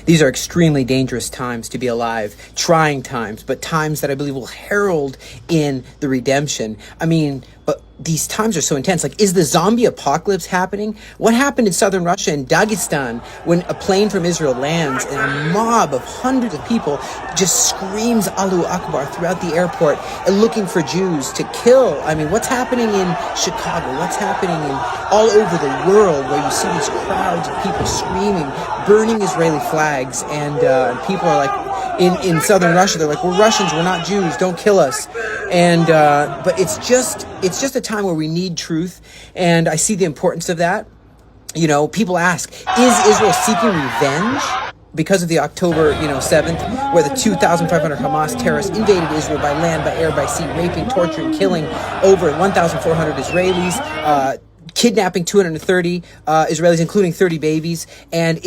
These are extremely dangerous times to be alive, trying times, but times that I believe will herald in the redemption. But these times are so intense. Like, is the zombie apocalypse happening? What happened in southern Russia and Dagestan when a plane from Israel lands and a mob of hundreds of people just screams Allahu Akbar throughout the airport and looking for Jews to kill? What's happening in Chicago? What's happening in all over the world where you see these crowds of people screaming, burning Israeli flags, and people are like, in southern Russia, they're like, we're Russians, we're not Jews, don't kill us. But it's just a time where we need truth, and I see the importance of that. People ask, is Israel seeking revenge because of the October 7th, where the 2,500 Hamas terrorists invaded Israel by land, by air, by sea, raping, torturing, killing over 1,400 Israelis, kidnapping 230 Israelis, including 30 babies. And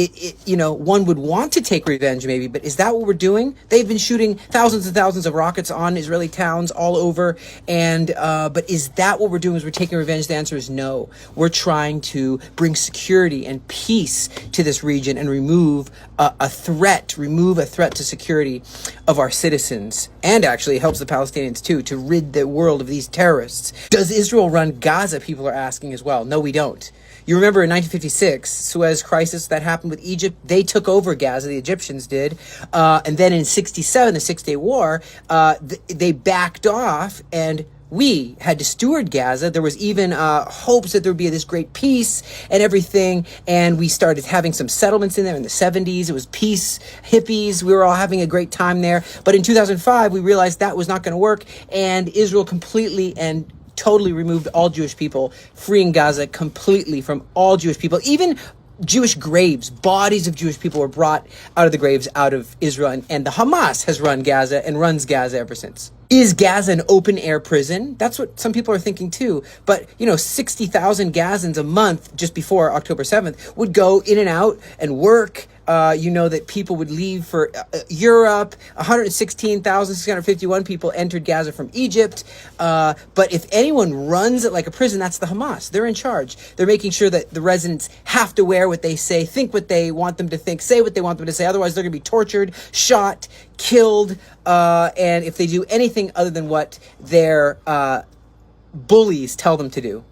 one would want to take revenge maybe, but is that what we're doing? They've been shooting thousands and thousands of rockets on Israeli towns all over. But is that what we're doing? Is we're taking revenge? The answer is no. We're trying to bring security and peace to this region and remove a threat to security of our citizens. And actually it helps the Palestinians too, to rid the world of these terrorists. Does Israel run Gaza? People are asking as well. No, we don't. You remember in 1956, Suez crisis that happened with Egypt, they took over Gaza, the Egyptians did. And then in 67, the Six-Day War, they backed off and we had to steward Gaza. There was even hopes that there would be this great peace and everything. And we started having some settlements in there in the 70s. It was peace, hippies. We were all having a great time there. But in 2005, we realized that was not going to work. And Israel completely and totally removed all Jewish people, freeing Gaza completely from all Jewish people. Even Jewish graves, bodies of Jewish people were brought out of the graves out of Israel. And the Hamas has run Gaza and runs Gaza ever since. Is Gaza an open-air prison? That's what some people are thinking too. But, 60,000 Gazans a month just before October 7th would go in and out and work. That people would leave for Europe. 116,651 people entered Gaza from Egypt. But if anyone runs it like a prison, that's the Hamas. They're in charge. They're making sure that the residents have to wear what they say, think what they want them to think, say what they want them to say. Otherwise, they're going to be tortured, shot, killed. And if they do anything other than what their bullies tell them to do.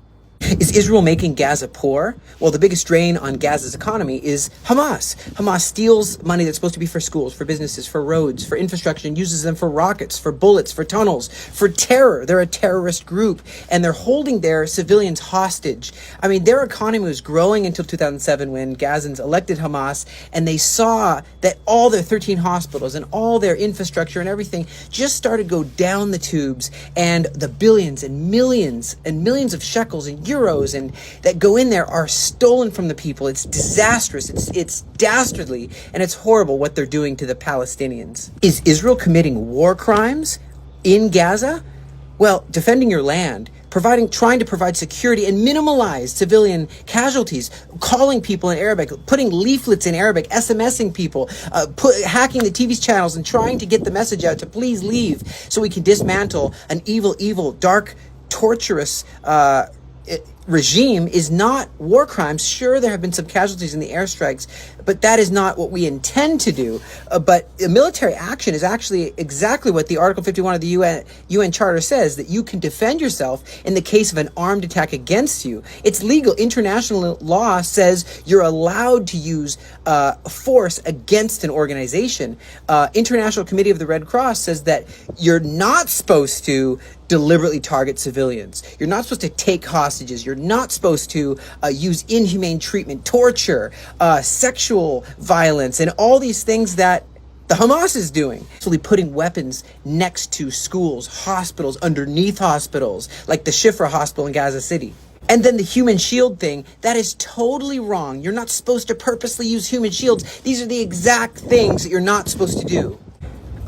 Is Israel making Gaza poor? Well, the biggest drain on Gaza's economy is Hamas. Hamas steals money that's supposed to be for schools, for businesses, for roads, for infrastructure, and uses them for rockets, for bullets, for tunnels, for terror. They're a terrorist group, and they're holding their civilians hostage. Their economy was growing until 2007 when Gazans elected Hamas, and they saw that all their 13 hospitals and all their infrastructure and everything just started to go down the tubes, and the billions and millions of shekels and euros and that go in there are stolen from the people. It's disastrous. It's dastardly, and it's horrible what they're doing to the Palestinians. Is Israel committing war crimes in Gaza? Well, defending your land, trying to provide security and minimize civilian casualties, calling people in Arabic, putting leaflets in Arabic, SMSing people, hacking the TV channels and trying to get the message out to please leave so we can dismantle an evil, dark, torturous regime is not war crimes. Sure, there have been some casualties in the airstrikes, but that is not what we intend to do. But military action is actually exactly what the Article 51 of the UN Charter says, that you can defend yourself in the case of an armed attack against you. It's legal. International law says you're allowed to use force against an organization. International Committee of the Red Cross says that you're not supposed to deliberately target civilians. You're not supposed to take hostages. You're not supposed to use inhumane treatment, torture, sexual violence, and all these things that the Hamas is doing. Actually putting weapons next to schools, hospitals, underneath hospitals, like the Shifra Hospital in Gaza City. And then the human shield thing, that is totally wrong. You're not supposed to purposely use human shields. These are the exact things that you're not supposed to do.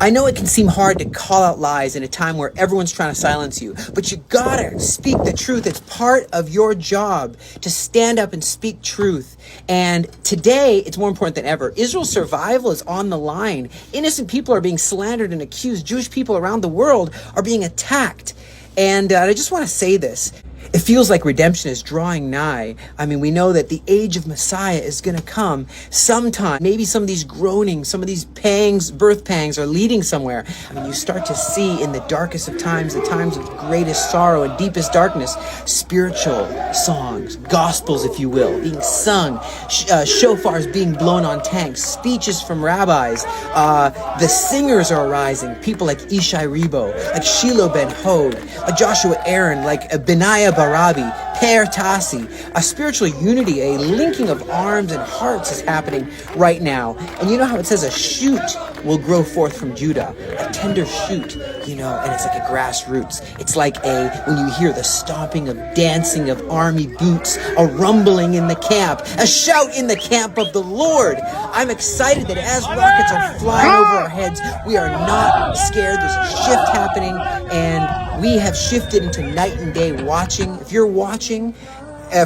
I know it can seem hard to call out lies in a time where everyone's trying to silence you, but you gotta speak the truth. It's part of your job to stand up and speak truth. And today, it's more important than ever. Israel's survival is on the line. Innocent people are being slandered and accused. Jewish people around the world are being attacked. And I just want to say this. It feels like redemption is drawing nigh. I mean, we know that the age of Messiah is going to come sometime. Maybe some of these groanings, some of these pangs, birth pangs are leading somewhere. I mean, you start to see in the darkest of times, the times of greatest sorrow and deepest darkness, spiritual songs, gospels, if you will, being sung, shofars being blown on tanks, speeches from rabbis. The singers are arising, people like Ishai Rebo, like Shiloh ben Hod, like Joshua Aaron, like Benaiah Barabi, Per Tassi. A spiritual unity, a linking of arms and hearts is happening right now. And you know how it says a shoot will grow forth from Judah, a tender shoot, you know, and it's like a grassroots. It's like when you hear the stomping of dancing of army boots, a rumbling in the camp, a shout in the camp of the Lord. I'm excited that as rockets are flying over our heads, we are not scared. There's a shift happening, and we have shifted into night and day watching. If you're watching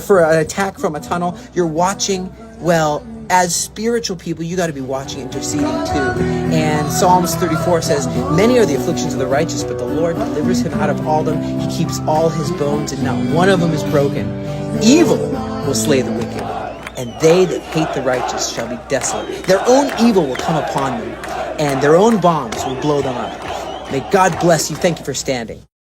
for an attack from a tunnel, you're watching, well, as spiritual people, you got to be watching, interceding too. And Psalms 34 says, many are the afflictions of the righteous, but the Lord delivers him out of all them. He keeps all his bones, and not one of them is broken. Evil will slay the wicked, and they that hate the righteous shall be desolate. Their own evil will come upon them, and their own bombs will blow them up. May God bless you. Thank you for standing.